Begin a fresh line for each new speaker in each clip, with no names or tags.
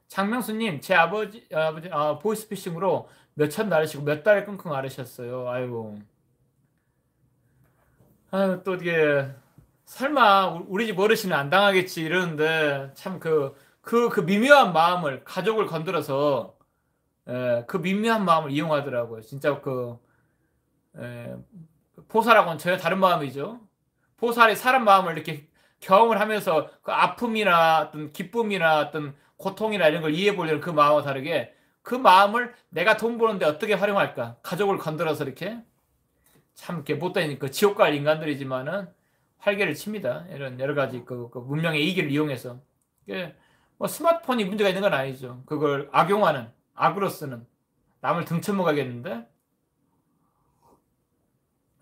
장명수님, 제 아버지, 보이스피싱으로 몇천 나르시고 몇 달을 끙끙 앓으셨어요. 아이고. 아유, 또 이게, 설마, 우리 집 어르신은 안 당하겠지, 이러는데, 참 그 미묘한 마음을, 가족을 건드려서, 그 미묘한 마음을 이용하더라고요. 진짜 에, 보살하고는 전혀 다른 마음이죠. 보살이 사람 마음을 이렇게 경험을 하면서 그 아픔이나 어떤 기쁨이나 어떤 고통이나 이런 걸 이해해 보려는 그 마음과 다르게 그 마음을 내가 돈 버는데 어떻게 활용할까? 가족을 건드려서 이렇게 참 이렇게 못된 그 지옥 갈 인간들이지만은 활개를 칩니다. 이런 여러 가지 그 문명의 이기를 이용해서. 이게 뭐 스마트폰이 문제가 있는 건 아니죠. 그걸 악용하는, 악으로 쓰는, 남을 등쳐먹어야겠는데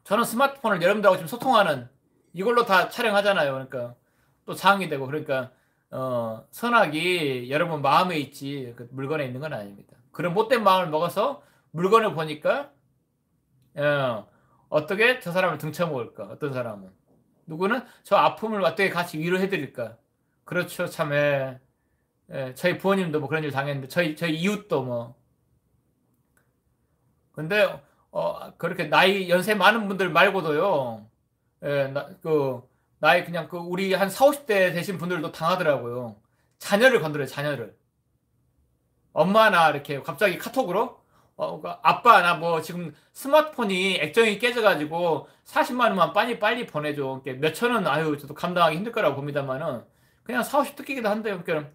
저는 스마트폰을 여러분들하고 지금 소통하는 이걸로 다 촬영하잖아요. 그러니까 또 장이 되고 그러니까 선악이 여러분 마음에 있지 그 물건에 있는 건 아닙니다. 그런 못된 마음을 먹어서 물건을 보니까 어떻게 저 사람을 등쳐먹을까? 어떤 사람은 누구는 저 아픔을 어떻게 같이 위로해드릴까? 그렇죠. 참 저희 부모님도 뭐 그런 일 당했는데 저희 이웃도 뭐 근데 그렇게 나이 연세 많은 분들 말고도요. 나이 그냥 우리 한 4, 50대 되신 분들도 당하더라고요. 자녀를 건드려요, 자녀를. 엄마나 이렇게 갑자기 카톡으로 아빠 나 뭐 지금 스마트폰이 액정이 깨져가지고 40만 원만 빨리 보내줘. 이렇게 몇천 원 아유 저도 감당하기 힘들 거라고 봅니다만은 그냥 4, 50 뜯기기도 한대요. 그러니까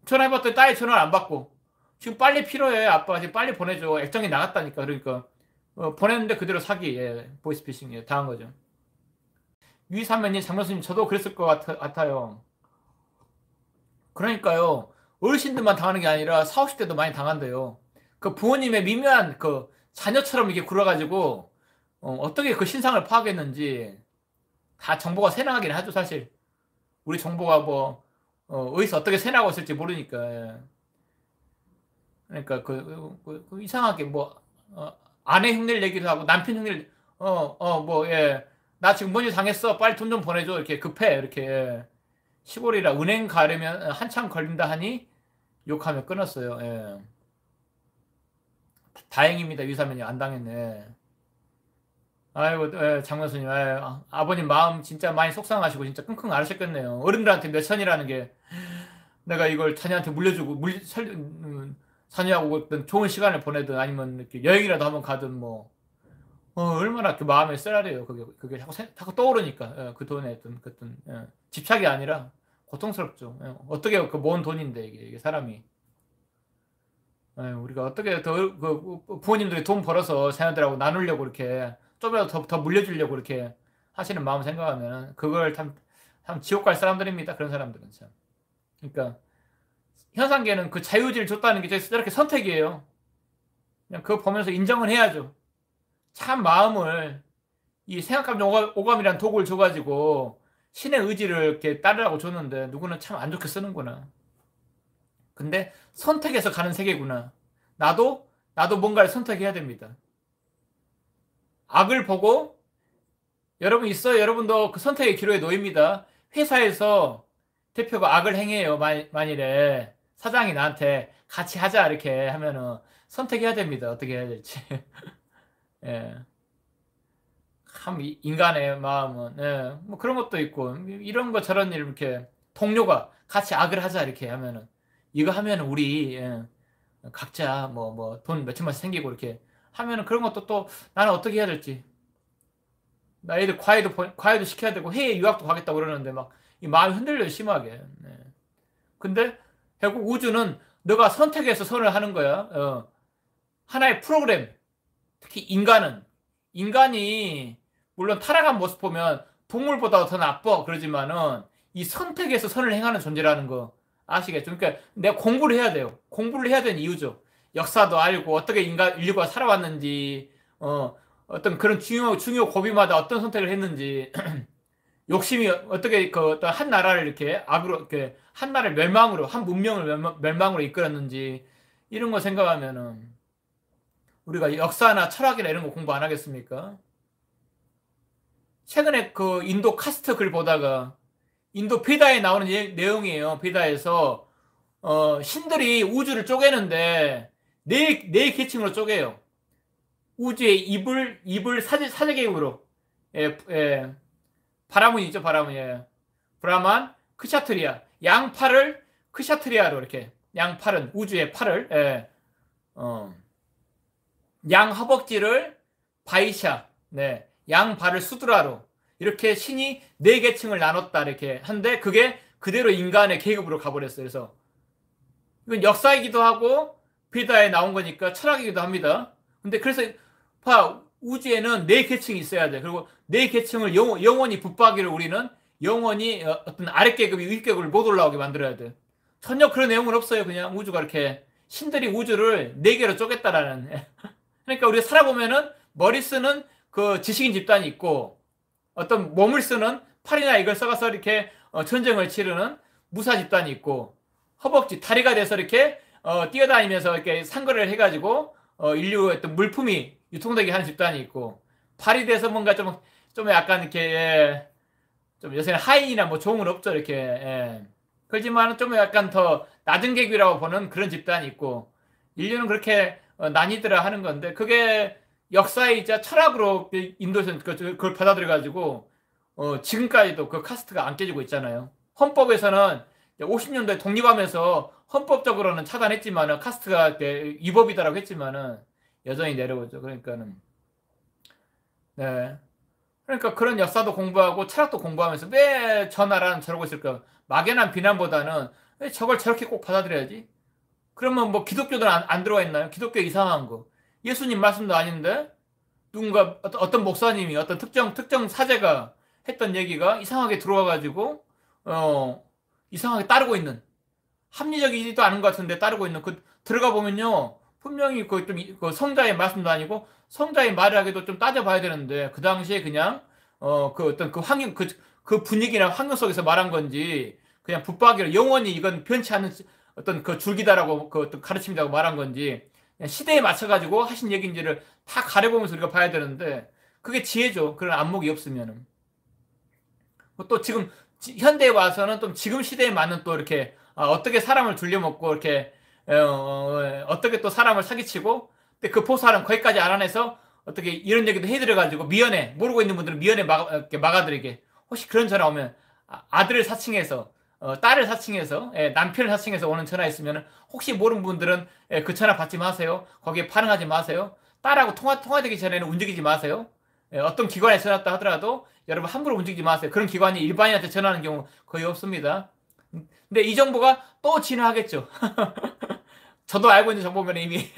전화해봤더니 딸이 전화를 안 받고 지금 빨리 필요해 아빠 지금 빨리 보내줘. 액정이 나갔다니까 그러니까 보냈는데 그대로 사기 보이스피싱 당한 거죠. 유이삼면님 장교수님 저도 그랬을 것 같아요. 그러니까요. 어르신들만 당하는 게 아니라 4, 50대도 많이 당한대요. 그 부모님의 미묘한 그 자녀처럼 이렇게 굴어가지고 떻게 그 신상을 파악했는지 다 정보가 새나가긴 하죠, 사실. 우리 정보가 뭐 어디서 어떻게 새나고 있을지 모르니까. 예. 그러니까 이상하게 뭐 아내 흉내를 내기도 하고 남편 흉내를 뭐 예. 나 지금 뭔일 당했어. 빨리 돈 좀 보내줘. 이렇게 급해. 이렇게. 예. 시골이라 은행 가려면 한참 걸린다 하니 욕하며 끊었어요. 예. 다행입니다. 유사면이 안 당했네. 아이고, 예, 장관수님, 아버님 마음 진짜 많이 속상하시고 진짜 끙끙 앓으셨겠네요. 어른들한테 몇 천이라는 게 내가 이걸 자녀한테 물려주고 자녀하고 어떤 좋은 시간을 보내든 아니면 이렇게 여행이라도 한번 가든 뭐 얼마나 그 마음에 쓰라려요. 그게 자꾸 떠오르니까 그 돈에 어떤 집착이 아니라 고통스럽죠. 어떻게 그 모은 돈인데 이게 사람이 우리가 어떻게 부모님들이 돈 벌어서 자녀들하고 나누려고 이렇게 좀이라도 더 물려주려고 이렇게 하시는 마음 생각하면 그걸 참 지옥 갈 사람들입니다. 그런 사람들은 참. 그러니까 현상계는 그 자유의지를 줬다는 게 저렇게 선택이에요. 그냥 그거 보면서 인정을 해야죠. 참 마음을 이 생각감정 오감이란 도구를 줘가지고 신의 의지를 이렇게 따르라고 줬는데 누구는 참 안 좋게 쓰는구나. 근데 선택해서 가는 세계구나. 나도 뭔가를 선택해야 됩니다. 악을 보고 여러분 있어요. 여러분도 그 선택의 기로에 놓입니다. 회사에서 대표가 악을 행해요. 만일에 사장이 나한테 같이 하자 이렇게 하면은 선택해야 됩니다. 어떻게 해야 될지. 예. 참 인간의 마음은 뭐 그런 것도 있고 이런 거 저런 일 이렇게 동료가 같이 악을 하자 이렇게 하면은 이거 하면은 우리 각자 뭐 돈 몇천만씩 생기고 이렇게 하면은 그런 것도 또 나는 어떻게 해야 될지 나 애들 과외도 시켜야 되고 해외 유학도 가겠다고 그러는데 막 이 마음이 흔들려요 심하게. 근데 결국 우주는 너가 선택해서 선을 하는 거야. 하나의 프로그램. 특히 인간이 물론 타락한 모습 보면 동물보다 더 나빠 그러지만은 이 선택에서 선을 행하는 존재라는 거 아시겠죠? 그러니까 내가 공부를 해야 돼요. 공부를 해야 되는 이유죠. 역사도 알고 어떻게 인류가 살아왔는지 어떤 그런 중요 고비마다 어떤 선택을 했는지 욕심이 어떻게 어떤 한 나라를 이렇게 악으로 이렇게 한 나라를 멸망으로 한 문명을 멸망으로 이끌었는지 이런 거 생각하면은 우리가 역사나 철학이나 이런 거 공부 안 하겠습니까? 최근에 그 인도 카스트 글 보다가 인도 베다에 나오는 내용이에요. 베다에서 신들이 우주를 쪼개는데 네 계층으로 쪼개요. 우주의 이불 사제계급으로. 예, 예. 바라문이 있죠, 바라문. 예. 브라만, 크샤트리아. 양팔을 크샤트리아로 이렇게. 양팔은 우주의 팔을. 예. 어. 양 허벅지를 바이샤. 네. 양발을 수드라로. 이렇게 신이 네 계층을 나눴다 이렇게 한데 그게 그대로 인간의 계급으로 가버렸어요. 그래서 이건 역사이기도 하고 베다에 나온 거니까 철학이기도 합니다. 근데 그래서 봐, 우주에는 네 계층이 있어야 돼. 그리고 네 계층을 영원히 붙박이를 우리는 영원히 어떤 아랫계급이 윗계급을 못 올라오게 만들어야 돼. 전혀 그런 내용은 없어요. 그냥 우주가 이렇게 신들이 우주를 네 개로 쪼갰다라는. 그러니까 우리가 살아보면은 머리 쓰는 그 지식인 집단이 있고 어떤 몸을 쓰는 팔이나 이걸 써가서 이렇게 전쟁을 치르는 무사 집단이 있고 허벅지 다리가 돼서 이렇게 뛰어다니면서 이렇게 상거래를 해가지고 인류의 어떤 물품이 유통되게 하는 집단이 있고 발이 돼서 뭔가 좀 약간 이렇게 예, 좀 요새는 하인이나 뭐 종은 없죠 이렇게 예. 그렇지만 좀 약간 더 낮은 계급이라고 보는 그런 집단이 있고 인류는 그렇게 나뉘더라 하는 건데 그게 역사이자 철학으로 인도에서는 그걸 받아들여가지고 지금까지도 그 카스트가 안 깨지고 있잖아요. 헌법에서는 50년도에 독립하면서 헌법적으로는 차단했지만은 카스트가 위법이다라고 했지만은 여전히 내려오죠. 그러니까는 네. 그러니까 그런 역사도 공부하고 철학도 공부하면서 왜 저 나라는 저러고 있을까? 막연한 비난보다는 왜 저걸 저렇게 꼭 받아들여야지? 그러면 뭐 기독교도 안 들어가 있나요? 기독교 이상한 거. 예수님 말씀도 아닌데 누군가 어떤 목사님이 어떤 특정 사제가 했던 얘기가 이상하게 들어와 가지고 이상하게 따르고 있는 합리적이지도 않은 것 같은데 따르고 있는 그 들어가 보면요 분명히 그 성자의 말씀도 아니고 성자의 말을 하기도 좀 따져봐야 되는데 그 당시에 그냥 그 어떤 그 환경 그 분위기나 환경 속에서 말한 건지 그냥 붙박이로 영원히 이건 변치 않는 어떤 그 줄기다라고 그 어떤 가르침이라고 말한 건지 그냥 시대에 맞춰 가지고 하신 얘기인지를 다 가려보면서 우리가 봐야 되는데 그게 지혜죠. 그런 안목이 없으면은 또 지금 현대에 와서는 또 지금 시대에 맞는 또 이렇게 어떻게 사람을 둘려먹고 이렇게 어떻게 또 사람을 사기치고 근데 그 포사는 거기까지 알아내서 어떻게 이런 얘기도 해드려가지고 미연에 모르고 있는 분들은 미연에 이렇게 막아드리게 혹시 그런 전화 오면 아들을 사칭해서 딸을 사칭해서 남편을 사칭해서 오는 전화 있으면 혹시 모르는 분들은 그 전화 받지 마세요. 거기에 반응하지 마세요. 딸하고 통화되기 전에는 움직이지 마세요. 어떤 기관에 전화 왔다 하더라도 여러분 함부로 움직이지 마세요. 그런 기관이 일반인한테 전화하는 경우 거의 없습니다. 근데 이 정보가 또 진화하겠죠. 저도 알고 있는 정보면 이미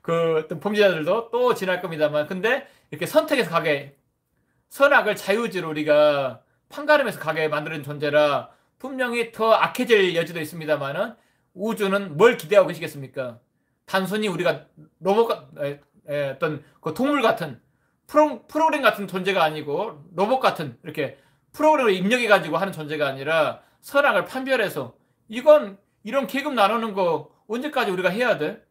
그 어떤 범죄자들도 또 진화할 겁니다만 근데 이렇게 선택해서 가게 선악을 자유의지로 우리가 판가름해서 가게 만드는 존재라 분명히 더 악해질 여지도 있습니다만은 우주는 뭘 기대하고 계시겠습니까? 단순히 우리가 로봇 어떤 그 동물 같은 프로그램 같은 존재가 아니고 로봇 같은 이렇게 프로그램을 입력해 가지고 하는 존재가 아니라 선악을 판별해서 이건 이런 계급 나누는 거 언제까지 우리가 해야 돼?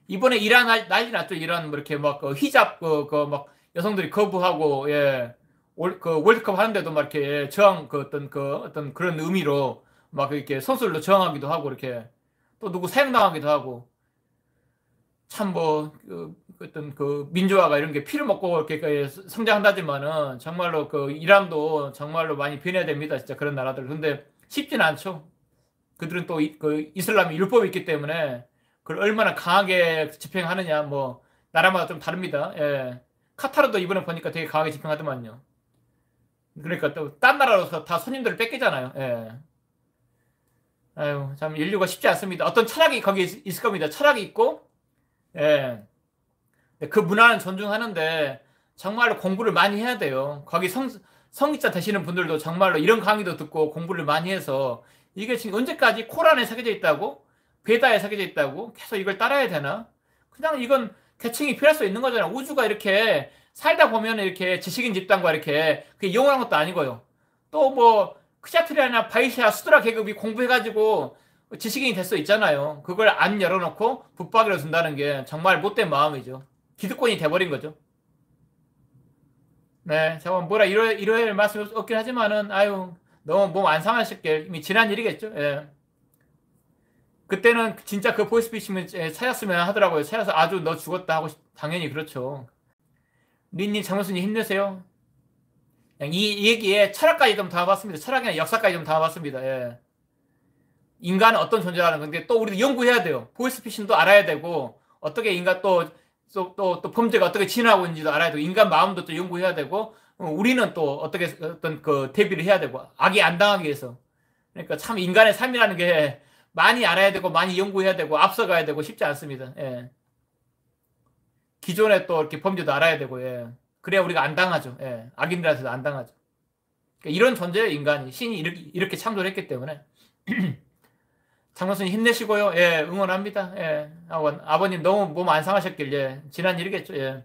이번에 이란 난리 났죠. 이란 뭐 이렇게 막 히잡 막 여성들이 거부하고 그 월드컵 하는데도 막 이렇게 저항 어떤 그런 의미로 막 이렇게 선수들도 저항하기도 하고 이렇게 또 누구 사형당하기도 하고 참 어떤 그 민주화가 이런 게 피를 먹고 이렇게 성장한다지만은 정말로 그 이란도 정말로 많이 변해야 됩니다. 진짜 그런 나라들. 근데 쉽지는 않죠. 그들은 또 그 이슬람이 율법이 있기 때문에 그걸 얼마나 강하게 집행하느냐 뭐 나라마다 좀 다릅니다. 예. 카타르도 이번에 보니까 되게 강하게 집행하더만요. 그러니까 또 딴 나라로서 다 손님들을 뺏기잖아요. 예. 아유 참 인류가 쉽지 않습니다. 어떤 철학이 거기에 있을 겁니다. 철학이 있고 예. 그 문화는 존중하는데 정말로 공부를 많이 해야 돼요. 거기 성직자 되시는 분들도 정말로 이런 강의도 듣고 공부를 많이 해서 이게 지금 언제까지 코란에 새겨져 있다고? 베다에 새겨져 있다고? 계속 이걸 따라야 되나? 그냥 이건 계층이 필요할 수 있는 거잖아. 우주가 이렇게 살다 보면 이렇게 지식인 집단과 이렇게 그게 영원한 것도 아니고요. 또 뭐 크샤트리아나 바이샤 수드라 계급이 공부해가지고 지식인이 될 수 있잖아요. 그걸 안 열어놓고 붙박이로 둔다는 게 정말 못된 마음이죠. 기득권이 돼버린 거죠. 네, 제가 뭐라 이러할 말씀이 없긴 하지만은, 아유, 너무 몸 안 상하실게. 이미 지난 일이겠죠. 예. 그때는 진짜 그 보이스피싱을 찾았으면 하더라고요. 찾아서 아주 너 죽었다 하고 당연히 그렇죠. 린님 장로스님 힘내세요. 그냥 이 얘기에 철학까지 좀 담아봤습니다. 철학이나 역사까지 좀 담아봤습니다. 예. 인간은 어떤 존재라는 건데 또 우리도 연구해야 돼요. 보이스피싱도 알아야 되고 어떻게 인간 또 범죄가 어떻게 진화하고 있는지도 알아야 되고 인간 마음도 또 연구해야 되고 우리는 또 어떻게 어떤 그 대비를 해야 되고 악이 안 당하기 위해서. 그러니까 참 인간의 삶이라는 게 많이 알아야 되고 많이 연구해야 되고 앞서가야 되고 쉽지 않습니다. 예. 기존에 또 이렇게 범죄도 알아야 되고 예. 그래야 우리가 안 당하죠. 예. 악인들한테도 안 당하죠. 그러니까 이런 존재예요, 인간이. 신이 이렇게 창조를 했기 때문에. 장로스님 힘내시고요. 예, 응원합니다. 예. 아버님 너무 몸 안 상하셨길래 지난 일이겠죠. 예.